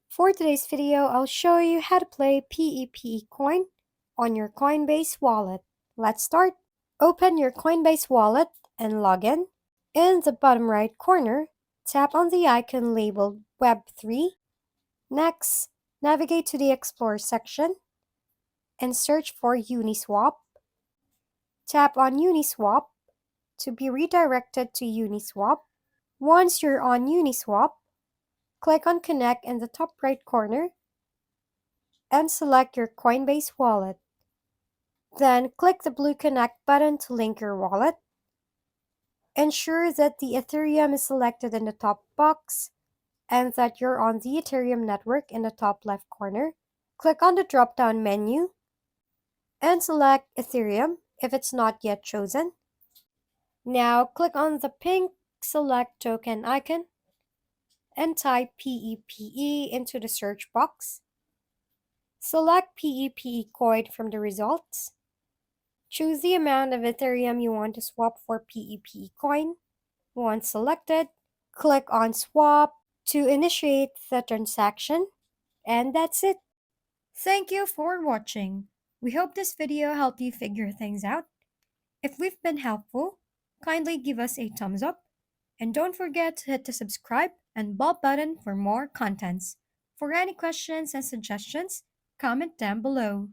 For today's video, I'll show you how to play PEPE coin on your Coinbase wallet. Let's start. Open your Coinbase wallet and log in. In the bottom right corner, tap on the icon labeled Web3. Next, navigate to the Explore section and search for Uniswap. Tap on Uniswap to be redirected to Uniswap. Once you're on Uniswap, click on Connect in the top right corner and select your Coinbase wallet. Then click the blue Connect button to link your wallet. Ensure that the Ethereum is selected in the top box and that you're on the Ethereum network in the top left corner. Click on the drop-down menu and select Ethereum if it's not yet chosen. Now click on the pink Select Token icon and type PEPE into the search box. Select PEPE coin from the results. Choose the amount of Ethereum you want to swap for PEPE coin. Once selected, click on Swap to initiate the transaction. And that's it. Thank you for watching. We hope this video helped you figure things out. If we've been helpful, kindly give us a thumbs up. And don't forget to hit the subscribe and bell button for more contents. For any questions and suggestions, comment down below.